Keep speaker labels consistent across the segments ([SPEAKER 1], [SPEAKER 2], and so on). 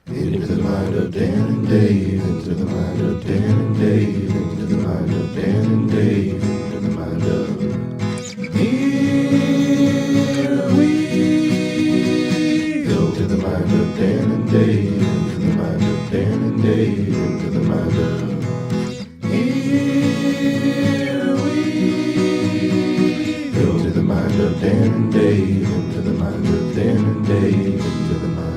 [SPEAKER 1] Into the mind of Dan and Dave, into the mind of Dan and Dave, into the mind of Dan and Dave, into the mind of... Here we go. To the mind of Dan and Dave, into the mind of Dan and Dave, into the mind of... Here we go. To the mind of Dan and Dave, into the mind of Dan and Dave, into the mind...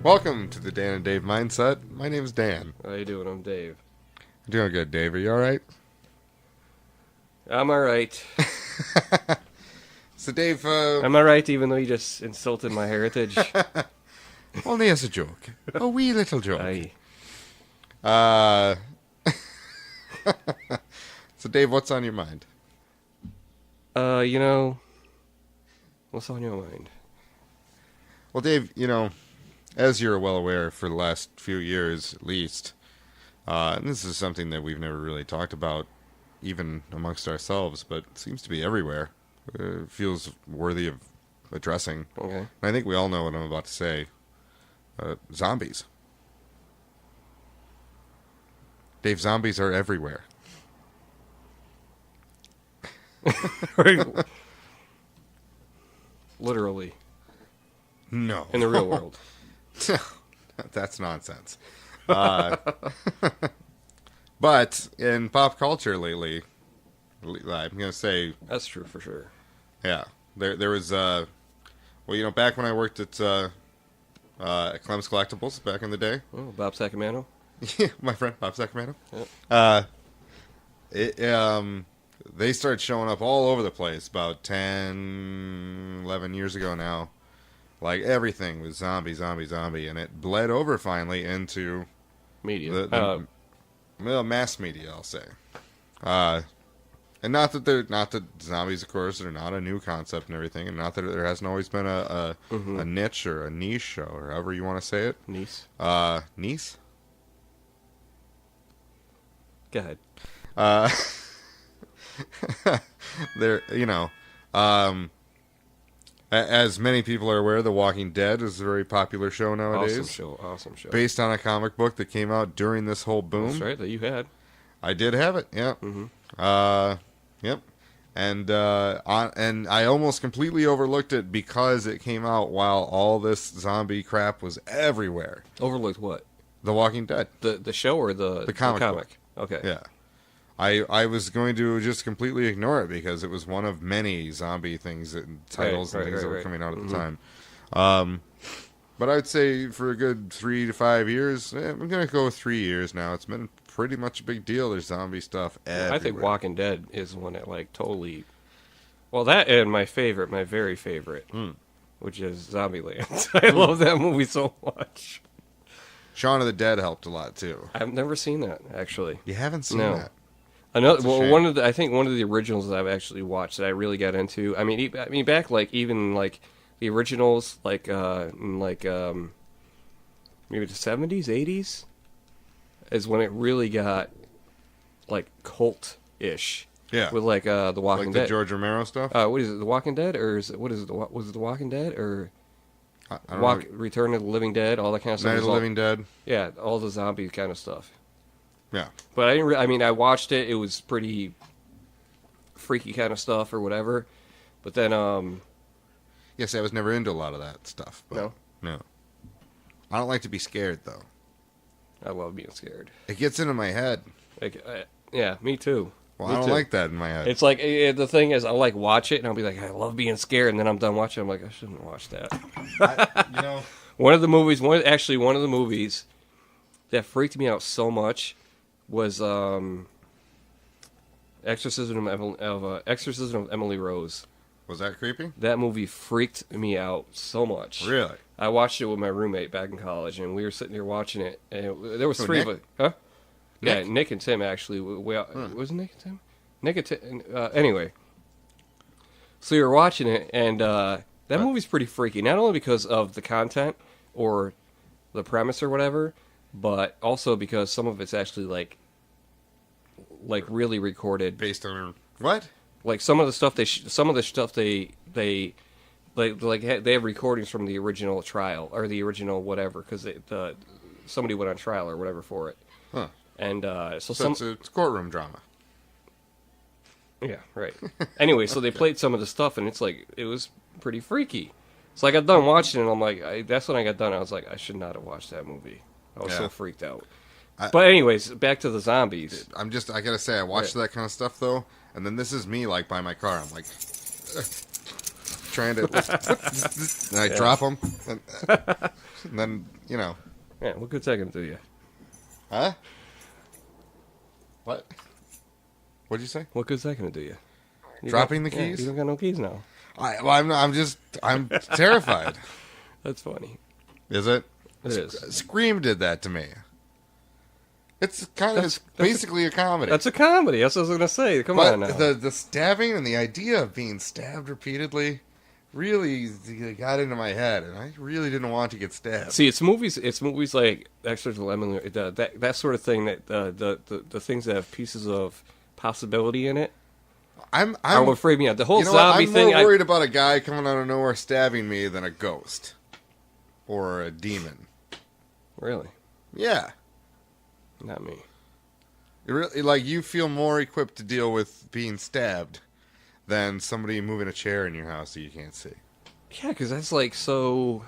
[SPEAKER 2] Welcome to the Dan and Dave Mindset. My name's Dan.
[SPEAKER 3] How you doing? I'm Dave.
[SPEAKER 2] I'm doing good, Dave. Are you alright?
[SPEAKER 3] I'm alright.
[SPEAKER 2] So, Dave,
[SPEAKER 3] I'm alright even though you just insulted my heritage.
[SPEAKER 2] only as a joke. A wee little joke.
[SPEAKER 3] Aye.
[SPEAKER 2] So, Dave, what's on your mind?
[SPEAKER 3] What's on your mind?
[SPEAKER 2] Well, Dave, as you're well aware, for the last few years at least, and this is something that we've never really talked about, even amongst ourselves, but it seems to be everywhere. It feels worthy of addressing.
[SPEAKER 3] Okay.
[SPEAKER 2] And I think we all know what I'm about to say. Zombies. Dave, zombies are everywhere.
[SPEAKER 3] Literally.
[SPEAKER 2] No.
[SPEAKER 3] In the real world.
[SPEAKER 2] That's nonsense. But in pop culture lately, I'm going to say...
[SPEAKER 3] That's true for sure.
[SPEAKER 2] Yeah. There was... back when I worked at Clems Collectibles back in the day.
[SPEAKER 3] Oh, Bob Sacramento?
[SPEAKER 2] Yeah, my friend, Bob Sacramento.
[SPEAKER 3] Yep.
[SPEAKER 2] They started showing up all over the place about 10, 11 years ago now. Like, everything was zombie, and it bled over finally into
[SPEAKER 3] Media.
[SPEAKER 2] Mass media, I'll say. And not that zombies, of course, are not a new concept and everything, and not that there hasn't always been a niche or a niche, or however you want to say it.
[SPEAKER 3] Niece.
[SPEAKER 2] Niece?
[SPEAKER 3] Go ahead.
[SPEAKER 2] As many people are aware, The Walking Dead is a very popular show nowadays.
[SPEAKER 3] Awesome show.
[SPEAKER 2] Based on a comic book that came out during this whole boom.
[SPEAKER 3] That's right, that you had.
[SPEAKER 2] I did have it, yeah.
[SPEAKER 3] Mm-hmm.
[SPEAKER 2] Yep. And I almost completely overlooked it because it came out while all this zombie crap was everywhere.
[SPEAKER 3] Overlooked what?
[SPEAKER 2] The Walking Dead.
[SPEAKER 3] The show or the
[SPEAKER 2] comic
[SPEAKER 3] comic?
[SPEAKER 2] book.
[SPEAKER 3] Okay.
[SPEAKER 2] Yeah. I was going to just completely ignore it because it was one of many zombie things titles and things that were coming out at the time. But I would say for a good 3 to 5 years, I'm going to go with 3 years now. It's been pretty much a big deal. There's zombie stuff everywhere.
[SPEAKER 3] I think Walking Dead is one that totally... Well, that and my very favorite, which is Zombieland. I love that movie so much.
[SPEAKER 2] Shaun of the Dead helped a lot too.
[SPEAKER 3] I've never seen that, actually.
[SPEAKER 2] You haven't seen
[SPEAKER 3] No.
[SPEAKER 2] that?
[SPEAKER 3] Another, I think one of the originals that I've actually watched that I really got into. I mean back even the originals, maybe the 70s, 80s, is when it really got cult-ish.
[SPEAKER 2] Yeah.
[SPEAKER 3] With The Walking Dead.
[SPEAKER 2] Like the George Romero stuff.
[SPEAKER 3] What is it? The Walking Dead, or was it The Walking Dead, or
[SPEAKER 2] I don't know.
[SPEAKER 3] Return of the Living Dead, all that kind of stuff.
[SPEAKER 2] Night of the Living Dead.
[SPEAKER 3] Yeah, all the zombie kind of stuff.
[SPEAKER 2] Yeah.
[SPEAKER 3] But I didn't. I watched it. It was pretty freaky kind of stuff or whatever. But then,
[SPEAKER 2] Yes, I was never into a lot of that stuff. But no. I don't like to be scared though.
[SPEAKER 3] I love being scared.
[SPEAKER 2] It gets into my head.
[SPEAKER 3] Yeah, me too.
[SPEAKER 2] Well,
[SPEAKER 3] me
[SPEAKER 2] I don't
[SPEAKER 3] too.
[SPEAKER 2] like that in my head.
[SPEAKER 3] It's the thing is, I'll watch it and I'll be like, I love being scared, and then I'm done watching. I'm like, I shouldn't watch that. One of the movies that freaked me out so much was Exorcism of Emily Rose.
[SPEAKER 2] Was that creepy?
[SPEAKER 3] That movie freaked me out so much.
[SPEAKER 2] Really?
[SPEAKER 3] I watched it with my roommate back in college, and we were sitting here watching it. And there was three of us. Huh?
[SPEAKER 2] Nick?
[SPEAKER 3] Yeah, Nick and Tim, actually. Was it Nick and Tim? Nick and Tim. Anyway. So we were watching it, and that movie's pretty freaky. Not only because of the content or the premise or whatever, but also because some of it's actually really recorded.
[SPEAKER 2] Based on what?
[SPEAKER 3] Like some of the stuff they they have recordings from the original trial or the original whatever because somebody went on trial or whatever for it.
[SPEAKER 2] Huh.
[SPEAKER 3] And so
[SPEAKER 2] it's courtroom drama.
[SPEAKER 3] Yeah, right. Anyway, so they played some of the stuff, and it was pretty freaky. So I got done watching it, and I'm like, that's when I got done. I was like, I should not have watched that movie. I was so freaked out. But anyways, back to the zombies.
[SPEAKER 2] I gotta say, I watched that kind of stuff, though, and then this is me, like, by my car. I'm like, trying to, and I drop them, and then, you know.
[SPEAKER 3] Yeah, what good's that gonna do you?
[SPEAKER 2] Huh? What? What'd you say?
[SPEAKER 3] What good's that gonna do you?
[SPEAKER 2] Dropping the keys?
[SPEAKER 3] You don't got no keys now.
[SPEAKER 2] I'm terrified.
[SPEAKER 3] That's funny.
[SPEAKER 2] Is it?
[SPEAKER 3] It is.
[SPEAKER 2] Scream did that to me. It's basically a comedy.
[SPEAKER 3] That's a comedy. That's what I was gonna say. Come on now.
[SPEAKER 2] The stabbing and the idea of being stabbed repeatedly really got into my head, and I really didn't want to get stabbed.
[SPEAKER 3] See, it's movies like Exorcism, that sort of thing. That the things that have pieces of possibility in it. I'm afraid me out. The whole zombie thing.
[SPEAKER 2] I'm more worried about a guy coming out of nowhere stabbing me than a ghost or a demon.
[SPEAKER 3] Really?
[SPEAKER 2] Yeah.
[SPEAKER 3] Not me.
[SPEAKER 2] It really, like, you feel more equipped to deal with being stabbed than somebody moving a chair in your house that you can't see.
[SPEAKER 3] Yeah, because that's like so.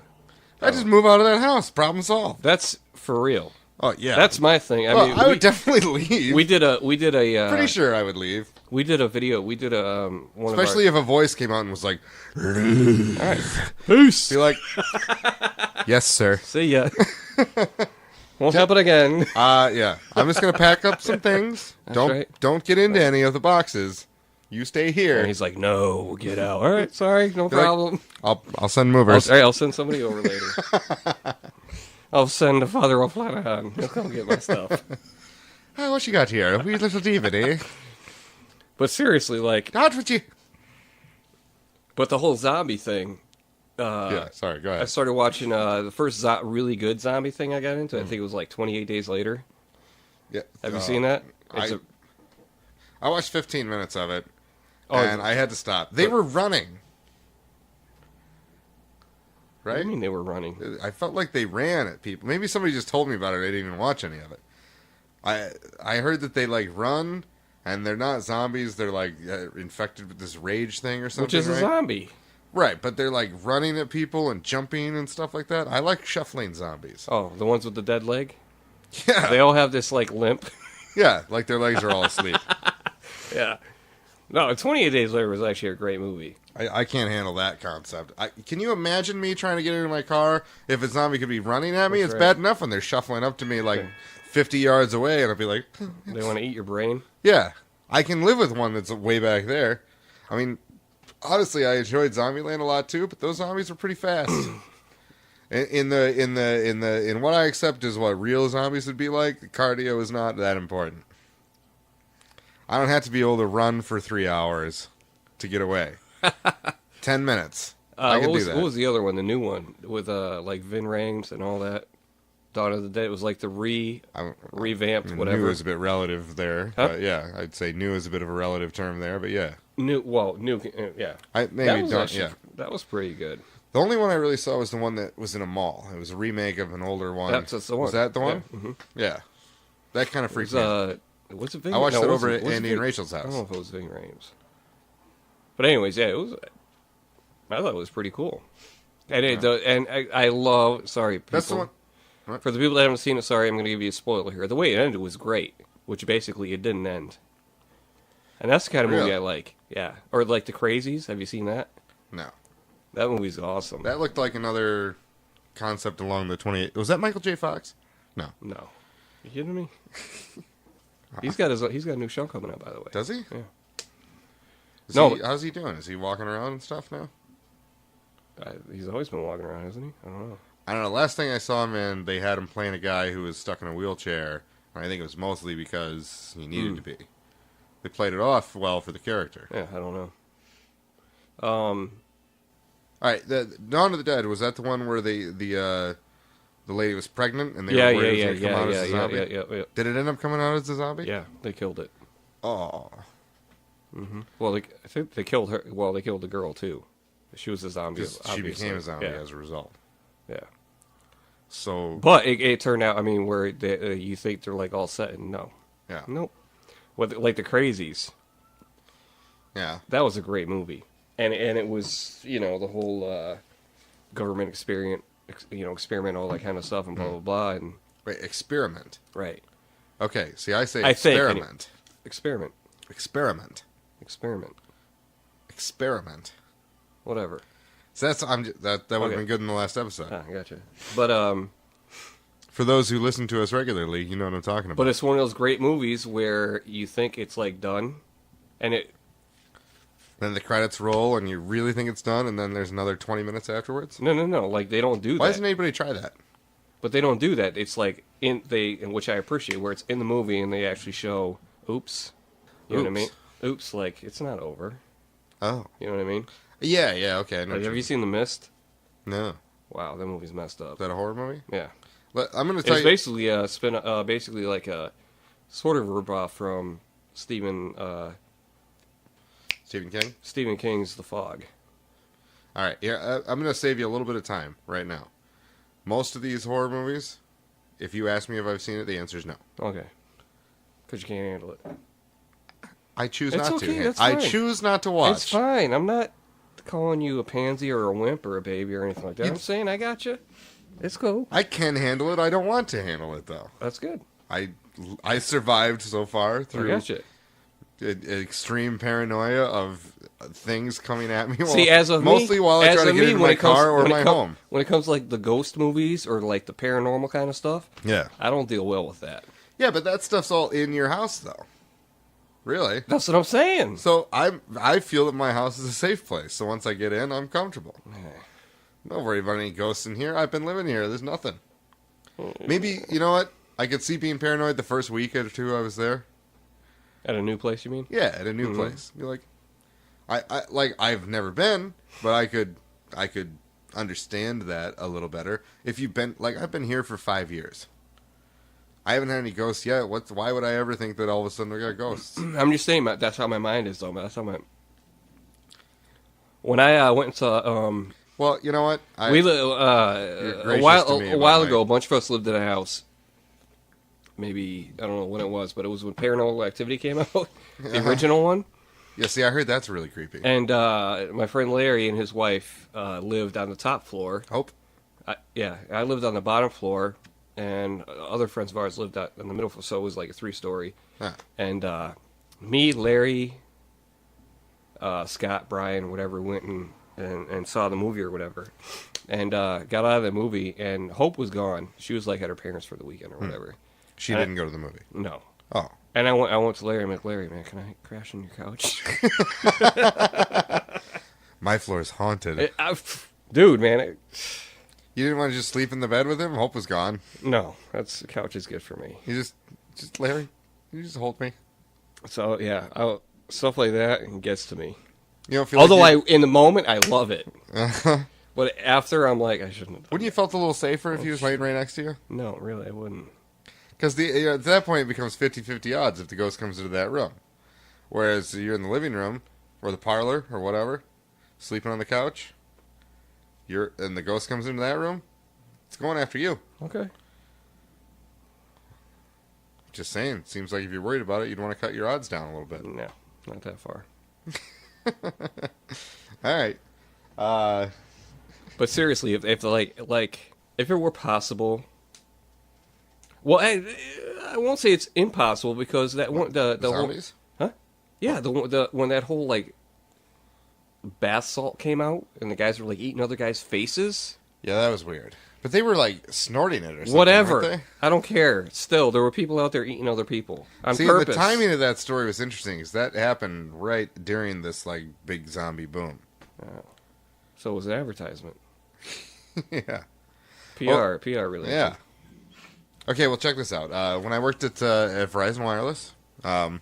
[SPEAKER 2] I just move out of that house. Problem solved.
[SPEAKER 3] That's for real.
[SPEAKER 2] Oh yeah,
[SPEAKER 3] that's my thing.
[SPEAKER 2] I would definitely leave.
[SPEAKER 3] We did a.
[SPEAKER 2] Pretty sure I would leave.
[SPEAKER 3] We did a video. We did a one
[SPEAKER 2] especially if a voice came out and was like,
[SPEAKER 3] "All right, peace."
[SPEAKER 2] Be like, "Yes, sir."
[SPEAKER 3] See ya. Won't happen again.
[SPEAKER 2] Yeah. I'm just gonna pack up some things.
[SPEAKER 3] That's
[SPEAKER 2] Don't get into any of the boxes. You stay here.
[SPEAKER 3] And he's like, "No, get out." All right, sorry, no problem.
[SPEAKER 2] I'll send movers.
[SPEAKER 3] I'll send somebody over later. I'll send Father O'Flanagan. He'll come get my stuff.
[SPEAKER 2] Oh, what you got here? A wee little DVD.
[SPEAKER 3] But seriously, like,
[SPEAKER 2] not what you.
[SPEAKER 3] But the whole zombie thing.
[SPEAKER 2] Yeah, sorry. Go ahead.
[SPEAKER 3] I started watching the first really good zombie thing I got into. I think it was like 28 Days Later.
[SPEAKER 2] Yeah.
[SPEAKER 3] Have you seen that?
[SPEAKER 2] I watched 15 minutes of it, and I had to stop. They were running. Right?
[SPEAKER 3] What do you mean they were running?
[SPEAKER 2] I felt like they ran at people. Maybe somebody just told me about it. I didn't even watch any of it. I heard that they like run, and they're not zombies. They're like infected with this rage thing or something.
[SPEAKER 3] Which is a zombie.
[SPEAKER 2] Right, but they're like running at people and jumping and stuff like that. I like shuffling zombies.
[SPEAKER 3] Oh, the ones with the dead leg?
[SPEAKER 2] Yeah.
[SPEAKER 3] They all have this like limp.
[SPEAKER 2] Yeah, like their legs are all asleep.
[SPEAKER 3] Yeah. No, 28 Days Later was actually a great movie.
[SPEAKER 2] I can't handle that concept. Can you imagine me trying to get into my car if a zombie could be running at me? It's bad enough when they're shuffling up to me like 50 yards away, and I'll be like...
[SPEAKER 3] They want to eat your brain?
[SPEAKER 2] Yeah. I can live with one that's way back there. I mean, honestly, I enjoyed Zombieland a lot too, but those zombies were pretty fast. in what I accept is what real zombies would be like, the cardio is not that important. I don't have to be able to run for 3 hours to get away. 10 minutes. I can do that.
[SPEAKER 3] What was the other one? The new one with like Ving Rhames and all that. Dawn of the Dead. It was like the revamped whatever.
[SPEAKER 2] New is a bit relative there.
[SPEAKER 3] Huh?
[SPEAKER 2] But yeah, I'd say new is a bit of a relative term there. But yeah,
[SPEAKER 3] new. Yeah. That was pretty good.
[SPEAKER 2] The only one I really saw was the one that was in a mall. It was a remake of an older one.
[SPEAKER 3] That's the one.
[SPEAKER 2] Was that the one?
[SPEAKER 3] Yeah. Mm-hmm.
[SPEAKER 2] Yeah. That kind of freaked me out.
[SPEAKER 3] Was it Ving?
[SPEAKER 2] I watched it over at Andy and Rachel's house.
[SPEAKER 3] I don't know if it was Ving Rhames. But anyways, yeah, it was. I thought it was pretty cool. And I love. Sorry, people.
[SPEAKER 2] That's the one. What?
[SPEAKER 3] For the people that haven't seen it, sorry, I'm going to give you a spoiler here. The way it ended was great, which basically it didn't end. And that's the kind of movie I like. Yeah. Or like The Crazies. Have you seen that?
[SPEAKER 2] No.
[SPEAKER 3] That movie's awesome.
[SPEAKER 2] That looked like another concept along the 28. Was that Michael J. Fox? No.
[SPEAKER 3] No. You kidding me? He's got a new show coming out, by the way.
[SPEAKER 2] Does he?
[SPEAKER 3] Yeah.
[SPEAKER 2] How's he doing? Is he walking around and stuff now?
[SPEAKER 3] He's always been walking around, hasn't he? I don't know.
[SPEAKER 2] I don't know. Last thing I saw him in, they had him playing a guy who was stuck in a wheelchair. And I think it was mostly because he needed to be. They played it off well for the character.
[SPEAKER 3] Yeah, I don't know.
[SPEAKER 2] All right, the Dawn of the Dead, was that the one where the lady was pregnant and they were worried it was going to come out as a zombie?
[SPEAKER 3] Yeah.
[SPEAKER 2] Did it end up coming out as a zombie?
[SPEAKER 3] Yeah, they killed it.
[SPEAKER 2] Oh.
[SPEAKER 3] Mm-hmm. Well, I think they killed her. Well, they killed the girl too. She was a zombie.
[SPEAKER 2] She became a zombie as a result.
[SPEAKER 3] Yeah.
[SPEAKER 2] So,
[SPEAKER 3] but it turned out. I mean, where you think they're like all set, and no.
[SPEAKER 2] Yeah.
[SPEAKER 3] Nope. Like the Crazies.
[SPEAKER 2] Yeah.
[SPEAKER 3] That was a great movie, and it was the whole government experiment, all that kind of stuff, and blah blah blah, and
[SPEAKER 2] wait, experiment.
[SPEAKER 3] Right.
[SPEAKER 2] Okay. See, I say experiment.
[SPEAKER 3] Experiment.
[SPEAKER 2] Experiment.
[SPEAKER 3] Experiment.
[SPEAKER 2] Experiment.
[SPEAKER 3] Whatever.
[SPEAKER 2] So that would have been good in the last episode.
[SPEAKER 3] Ah, gotcha. But
[SPEAKER 2] for those who listen to us regularly, you know what I'm talking about.
[SPEAKER 3] But it's one of those great movies where you think it's like done, and
[SPEAKER 2] then the credits roll, and you really think it's done, and then there's another 20 minutes afterwards.
[SPEAKER 3] No. Like they don't do that.
[SPEAKER 2] Why doesn't anybody try that?
[SPEAKER 3] But they don't do that. It's like which I appreciate, where it's in the movie and they actually show, oops, you know what I mean? Oops, like it's not over.
[SPEAKER 2] Oh,
[SPEAKER 3] you know what I mean?
[SPEAKER 2] Yeah, okay. I know
[SPEAKER 3] have you seen The Mist?
[SPEAKER 2] No.
[SPEAKER 3] Wow, that movie's messed up.
[SPEAKER 2] Is that a horror movie?
[SPEAKER 3] Yeah.
[SPEAKER 2] I'm going to tell you.
[SPEAKER 3] It's basically basically like a sort of ripoff from Stephen
[SPEAKER 2] King?
[SPEAKER 3] Stephen King's The Fog.
[SPEAKER 2] All right, I'm going to save you a little bit of time right now. Most of these horror movies, if you ask me if I've seen it, the answer is no.
[SPEAKER 3] Okay. Because you can't handle it.
[SPEAKER 2] I choose not to.
[SPEAKER 3] That's fine.
[SPEAKER 2] I choose not to watch.
[SPEAKER 3] It's fine. I'm not calling you a pansy or a wimp or a baby or anything like that. I'm saying I got you. It's cool.
[SPEAKER 2] I can handle it. I don't want to handle it, though.
[SPEAKER 3] That's good.
[SPEAKER 2] I survived so far through extreme paranoia of things coming at me. Mostly while I try to get into my car or my home.
[SPEAKER 3] When it comes to like the ghost movies or like the paranormal kind of stuff,
[SPEAKER 2] yeah,
[SPEAKER 3] I don't deal well with that.
[SPEAKER 2] Yeah, but that stuff's all in your house, though. Really?
[SPEAKER 3] That's what I'm saying.
[SPEAKER 2] So I feel that my house is a safe place. So once I get in, I'm comfortable. Don't worry about any ghosts in here. I've been living here. There's nothing. Maybe, you know what? I could see being paranoid the first week or two I was there.
[SPEAKER 3] At a new place, you mean?
[SPEAKER 2] Yeah, at a new place. You're like, I've never been, but I could understand that a little better. If you've been, I've been here for 5 years. I haven't had any ghosts yet. Why would I ever think that all of a sudden we got ghosts?
[SPEAKER 3] I'm just saying that's how my mind is, though. That's how when I went to
[SPEAKER 2] well, you know what?
[SPEAKER 3] a while ago, a bunch of us lived in a house. Maybe I don't know when it was, but it was when Paranormal Activity came out, the original one.
[SPEAKER 2] Yeah, see, I heard that's really creepy.
[SPEAKER 3] And my friend Larry and his wife lived on the top floor.
[SPEAKER 2] Hope.
[SPEAKER 3] I lived on the bottom floor. And other friends of ours lived out in the middle, so it was like a 3-story. Huh. And me, Larry, Scott, Brian, whatever, went and saw the movie or whatever. And got out of the movie, and Hope was gone. She was like at her parents' for the weekend or whatever.
[SPEAKER 2] She didn't go to the movie?
[SPEAKER 3] No.
[SPEAKER 2] Oh.
[SPEAKER 3] And I went to Larry. I'm like, Larry, man, can I crash on your couch?
[SPEAKER 2] My floor is haunted.
[SPEAKER 3] Dude, man.
[SPEAKER 2] You didn't want to just sleep in the bed with him? Hope was gone.
[SPEAKER 3] No, the couch is good for me.
[SPEAKER 2] You just Larry, you just hold me.
[SPEAKER 3] So yeah, stuff like that gets to me.
[SPEAKER 2] You don't
[SPEAKER 3] feel in the moment I love it, but after I'm like I shouldn't have.
[SPEAKER 2] Wouldn't you felt a little safer if he was laying right next to you?
[SPEAKER 3] No, really, I wouldn't.
[SPEAKER 2] Because at that point it becomes 50-50 odds if the ghost comes into that room. Whereas you're in the living room or the parlor or whatever, sleeping on the couch. And the ghost comes into that room, it's going after you.
[SPEAKER 3] Okay.
[SPEAKER 2] Just saying. Seems like if you're worried about it, you'd want to cut your odds down a little bit.
[SPEAKER 3] No, not that far.
[SPEAKER 2] All right.
[SPEAKER 3] But seriously, if if it were possible, well, I won't say it's impossible because that one the
[SPEAKER 2] zombies?
[SPEAKER 3] Huh? Yeah, when that whole bath salt came out and the guys were eating other guys' faces.
[SPEAKER 2] Yeah, that was weird. But they were snorting it or something.
[SPEAKER 3] Whatever.
[SPEAKER 2] Weren't they?
[SPEAKER 3] I don't care. Still, there were people out there eating other people on
[SPEAKER 2] See,
[SPEAKER 3] purpose.
[SPEAKER 2] The timing of that story was interesting because that happened right during this big zombie boom.
[SPEAKER 3] So it was an advertisement.
[SPEAKER 2] Yeah.
[SPEAKER 3] PR really.
[SPEAKER 2] Yeah. Okay, well check this out. When I worked at Verizon Wireless, I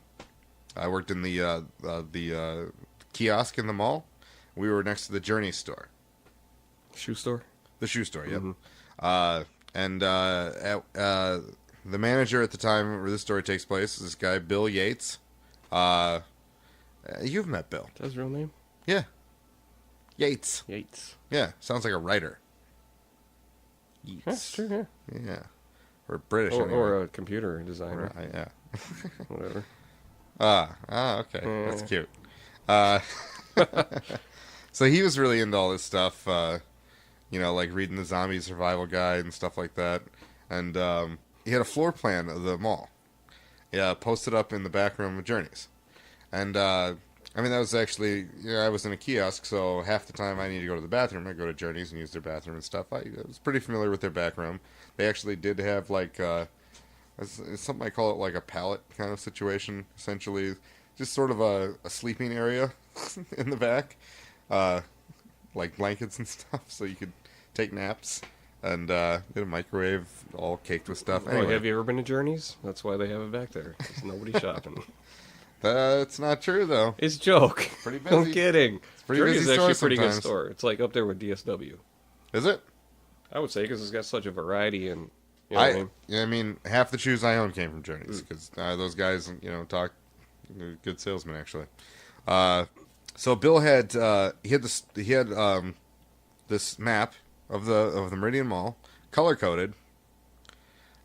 [SPEAKER 2] worked in the kiosk in the mall. We were next to the Journey store.
[SPEAKER 3] Shoe store?
[SPEAKER 2] The shoe store, yep.
[SPEAKER 3] Mm-hmm.
[SPEAKER 2] The manager at the time where this story takes place is this guy, Bill Yates. You've met Bill.
[SPEAKER 3] Is that his real name?
[SPEAKER 2] Yeah. Yates.
[SPEAKER 3] Yates.
[SPEAKER 2] Yeah, sounds like a writer.
[SPEAKER 3] Yates. That's true, yeah.
[SPEAKER 2] Yeah. Or British,
[SPEAKER 3] or,
[SPEAKER 2] anyway.
[SPEAKER 3] or a computer designer.
[SPEAKER 2] Right, yeah.
[SPEAKER 3] Whatever.
[SPEAKER 2] Okay. That's cute. So he was really into all this stuff, like reading the zombie survival guide and stuff like that. And he had a floor plan of the mall. Yeah, posted up in the back room of Journeys. And, that was actually, I was in a kiosk, so half the time I need to go to the bathroom, I go to Journeys and use their bathroom and stuff. I was pretty familiar with their back room. They actually did have, like, it's something I call it, like, a pallet kind of situation, essentially. Just sort of a sleeping area in the back. Like blankets and stuff, so you could take naps. And did a microwave all caked with stuff. Anyway.
[SPEAKER 3] Oh, have you ever been to Journeys? That's why they have it back there. There's nobody shopping.
[SPEAKER 2] That's not true, though.
[SPEAKER 3] It's a joke.
[SPEAKER 2] Pretty busy.
[SPEAKER 3] I'm kidding.
[SPEAKER 2] It's pretty
[SPEAKER 3] Journeys
[SPEAKER 2] busy
[SPEAKER 3] is actually a
[SPEAKER 2] store
[SPEAKER 3] pretty
[SPEAKER 2] sometimes.
[SPEAKER 3] good store. It's like up there with DSW.
[SPEAKER 2] Is it?
[SPEAKER 3] I would say, because it's got such a variety. And you know what I mean?
[SPEAKER 2] Half the shoes I own came from Journeys, because those guys, talk good salesmen, actually. So Bill had this map of the Meridian Mall, color coded,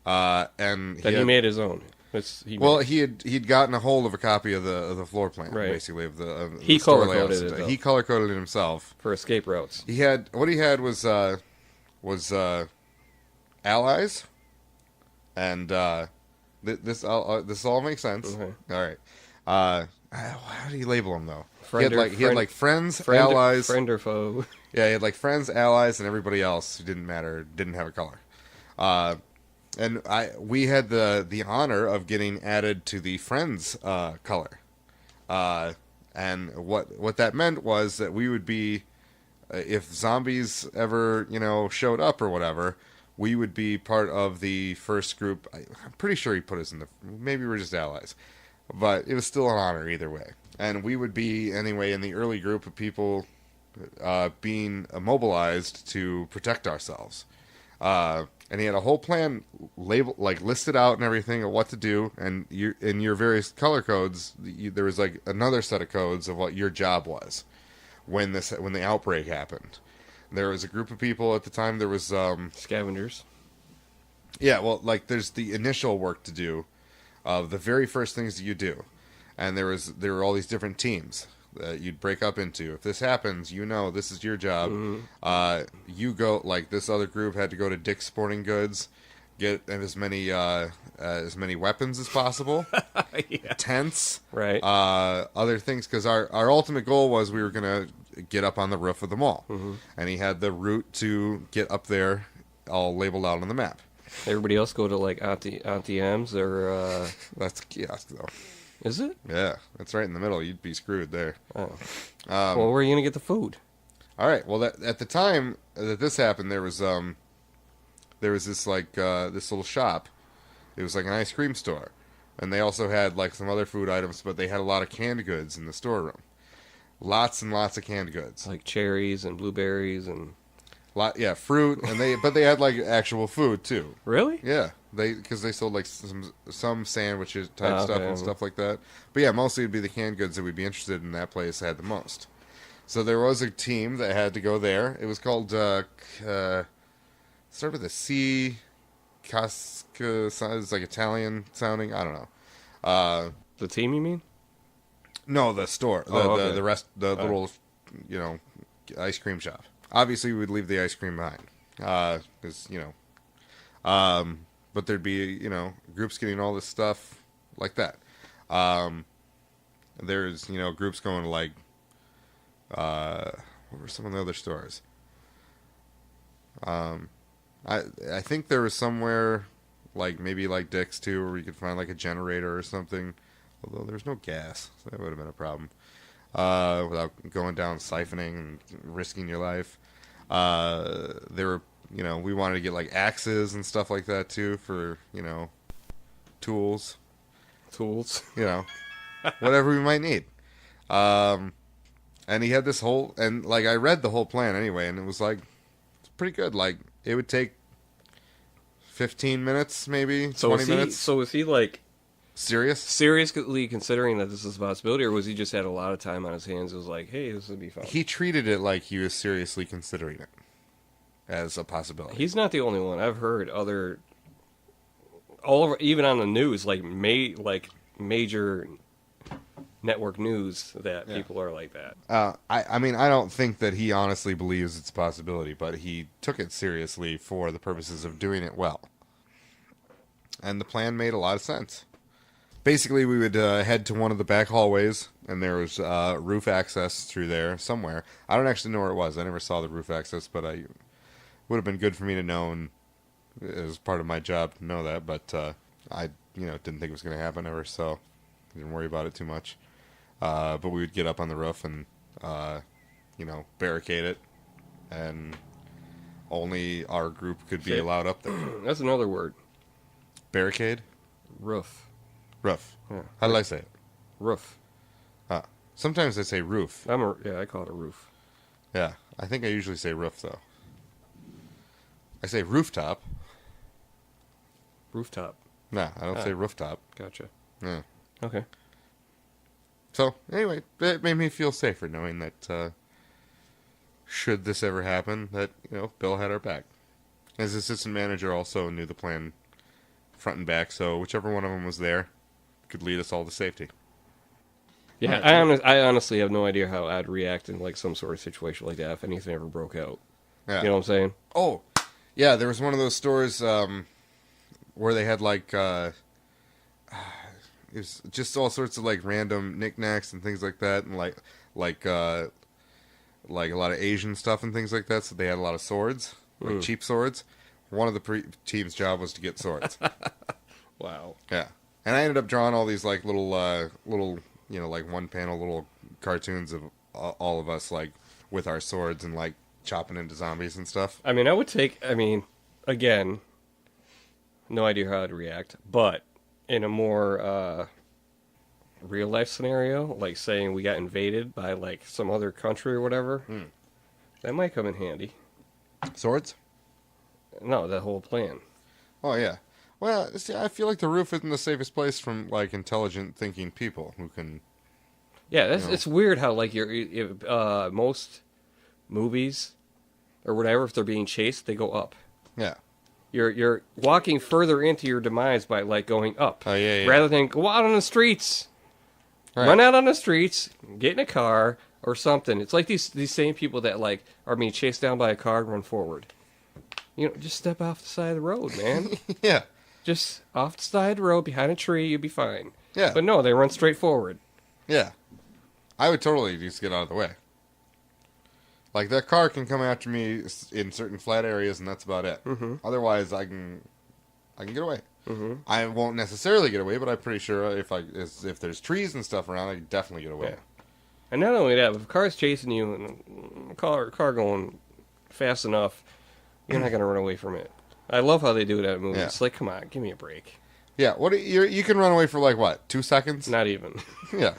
[SPEAKER 2] and
[SPEAKER 3] he made his own.
[SPEAKER 2] He'd gotten a hold of a copy of the floor plan,
[SPEAKER 3] right.
[SPEAKER 2] basically of the
[SPEAKER 3] he
[SPEAKER 2] store
[SPEAKER 3] color coded
[SPEAKER 2] layouts.
[SPEAKER 3] it.
[SPEAKER 2] He color coded it himself
[SPEAKER 3] for escape routes.
[SPEAKER 2] He had allies, and this all makes sense.
[SPEAKER 3] Okay.
[SPEAKER 2] All right. How do you label them though?
[SPEAKER 3] Friend
[SPEAKER 2] he had like friends, allies,
[SPEAKER 3] friend or foe.
[SPEAKER 2] Yeah, he had like friends, allies, and everybody else who didn't matter, didn't have a color. And we had the honor of getting added to the friends color. And what that meant was that we would be, if zombies ever showed up or whatever, we would be part of the first group. I'm pretty sure he put us in maybe we're just allies, but it was still an honor either way. And we would be anyway in the early group of people being mobilized to protect ourselves. And he had a whole plan listed out and everything of what to do. And in your various color codes, there was like another set of codes of what your job was when the outbreak happened. There was a group of people at the time. There was
[SPEAKER 3] scavengers.
[SPEAKER 2] Yeah, well, there's the initial work to do of the very first things that you do, and there were all these different teams that you'd break up into. If this happens, this is your job. Mm-hmm. You go, this other group had to go to Dick's Sporting Goods, get as many weapons as possible,
[SPEAKER 3] yeah.
[SPEAKER 2] Tents,
[SPEAKER 3] right?
[SPEAKER 2] Other things, because our ultimate goal was we were gonna get up on the roof of the mall,
[SPEAKER 3] mm-hmm.
[SPEAKER 2] and he had the route to get up there all labeled out on the map.
[SPEAKER 3] Everybody else go to Auntie M's or
[SPEAKER 2] that's a kiosk though.
[SPEAKER 3] Is it?
[SPEAKER 2] Yeah, that's right in the middle. You'd be screwed there.
[SPEAKER 3] Oh. Well, where are you gonna get the food?
[SPEAKER 2] All right. Well, at the time that this happened, there was this this little shop. It was like an ice cream store, and they also had some other food items, but they had a lot of canned goods in the storeroom. Lots and lots of canned goods,
[SPEAKER 3] like cherries and blueberries and
[SPEAKER 2] fruit, and they had actual food too.
[SPEAKER 3] Really?
[SPEAKER 2] Yeah, because they sold some sandwiches type stuff and stuff like that. But yeah, mostly it'd be the canned goods that we'd be interested in. That place had the most. So there was a team that had to go there. It was called started with a C. Casca. It's like Italian sounding. I don't know.
[SPEAKER 3] The team, you mean?
[SPEAKER 2] No, the store. The rest. The little, ice cream shop. Obviously, we'd leave the ice cream behind, because but there'd be groups getting all this stuff like that. There's groups going to what were some of the other stores? I think there was somewhere maybe Dick's too, where you could find a generator or something. Although there's no gas, so that would have been a problem. Without going down siphoning and risking your life. There were, we wanted to get axes and stuff like that too for, tools.
[SPEAKER 3] Tools.
[SPEAKER 2] Whatever we might need. And he had this whole, and I read the whole plan anyway, and it was it's pretty good. It would take 15 minutes, maybe 20 minutes.
[SPEAKER 3] So is he seriously considering that this is a possibility, or was he just had a lot of time on his hands? It was like, hey, this would be fun.
[SPEAKER 2] He treated it like he was seriously considering it as a possibility.
[SPEAKER 3] He's not the only one. I've heard other, all over, even on the news, like major network news, that people are like that.
[SPEAKER 2] I mean, I don't think that he honestly believes it's a possibility, but he took it seriously for the purposes of doing it well. And the plan made a lot of sense. Basically, we would head to one of the back hallways, and there was roof access through there somewhere. I don't actually know where it was. I never saw the roof access, but it would have been good for me to know, and it was part of my job to know that. But I, didn't think it was going to happen ever, so I didn't worry about it too much. But we would get up on the roof and, barricade it, and only our group could be allowed up there.
[SPEAKER 3] That's another word.
[SPEAKER 2] Barricade?
[SPEAKER 3] Roof.
[SPEAKER 2] Roof.
[SPEAKER 3] Yeah.
[SPEAKER 2] How did I say it?
[SPEAKER 3] Roof.
[SPEAKER 2] Sometimes I say roof.
[SPEAKER 3] I call it a roof.
[SPEAKER 2] Yeah, I think I usually say roof, though. I say rooftop.
[SPEAKER 3] Rooftop.
[SPEAKER 2] No, I don't say rooftop.
[SPEAKER 3] Gotcha.
[SPEAKER 2] Yeah.
[SPEAKER 3] Okay.
[SPEAKER 2] So, anyway, it made me feel safer knowing that should this ever happen, that, Bill had our back. His assistant manager also knew the plan front and back, so whichever one of them was there could lead us all to safety.
[SPEAKER 3] Yeah, I honestly have no idea how I'd react in like some sort of situation like that if anything ever broke out.
[SPEAKER 2] Yeah.
[SPEAKER 3] You know what I'm saying?
[SPEAKER 2] Oh, yeah, there was one of those stores where they had like it was just all sorts of like random knickknacks and things like that, and like a lot of Asian stuff and things like that. So they had a lot of swords, like cheap swords. One of the team's job was to get swords.
[SPEAKER 3] Wow.
[SPEAKER 2] Yeah, and I ended up drawing all these like little like one panel little cartoons of all of us like with our swords and like chopping into zombies and stuff.
[SPEAKER 3] I mean, again, no idea how I'd react, but in a more real life scenario, like saying we got invaded by like some other country or whatever, that might come in handy.
[SPEAKER 2] Swords?
[SPEAKER 3] No, that whole plan.
[SPEAKER 2] Oh yeah. Well, see, I feel like the roof isn't the safest place from like intelligent thinking people who can.
[SPEAKER 3] Yeah, it's weird how like most movies or whatever, if they're being chased, they go up.
[SPEAKER 2] Yeah.
[SPEAKER 3] You're walking further into your demise by like going up.
[SPEAKER 2] Oh yeah.
[SPEAKER 3] Rather than go out on the streets.
[SPEAKER 2] Right.
[SPEAKER 3] Run out on the streets, get in a car or something. It's like these same people that like are being chased down by a car and run forward. Just step off the side of the road, man.
[SPEAKER 2] Yeah.
[SPEAKER 3] Just off the side of the road, behind a tree, you'll be fine.
[SPEAKER 2] Yeah.
[SPEAKER 3] But no, they run straight forward.
[SPEAKER 2] Yeah. I would totally just get out of the way. Like, that car can come after me in certain flat areas, and that's about it.
[SPEAKER 3] Mm-hmm.
[SPEAKER 2] Otherwise, I can get away.
[SPEAKER 3] Mm-hmm.
[SPEAKER 2] I won't necessarily get away, but I'm pretty sure if there's trees and stuff around, I can definitely get away.
[SPEAKER 3] Yeah. And not only that, if a car's chasing you and a car going fast enough, you're not going to run away from it. I love how they do that in movies.
[SPEAKER 2] Yeah.
[SPEAKER 3] It's like, come on, give me a break.
[SPEAKER 2] Yeah, you can run away for like what, 2 seconds?
[SPEAKER 3] Not even.
[SPEAKER 2] Yeah.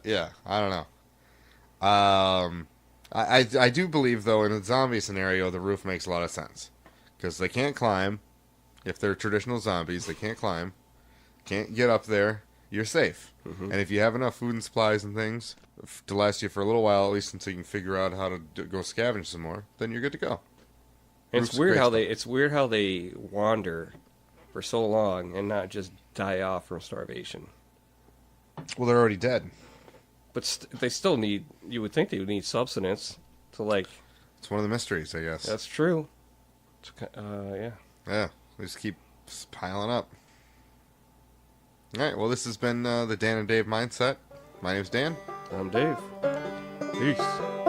[SPEAKER 2] Yeah, I don't know. I do believe though in a zombie scenario the roof makes a lot of sense because they can't climb. If they're traditional zombies, they can't climb, can't get up there. You're safe, and if you have enough food and supplies and things to last you for a little while, at least until you can figure out how to go scavenge some more, then you're good to go.
[SPEAKER 3] It's weird how they wander for so long and not just die off from starvation.
[SPEAKER 2] Well, they're already dead.
[SPEAKER 3] But they still need. You would think they would need subsistence to like.
[SPEAKER 2] It's one of the mysteries, I guess.
[SPEAKER 3] That's true. Yeah.
[SPEAKER 2] Yeah, we just keep piling up. All right. Well, this has been the Dan and Dave Mindset. My name's Dan.
[SPEAKER 3] I'm Dave. Peace.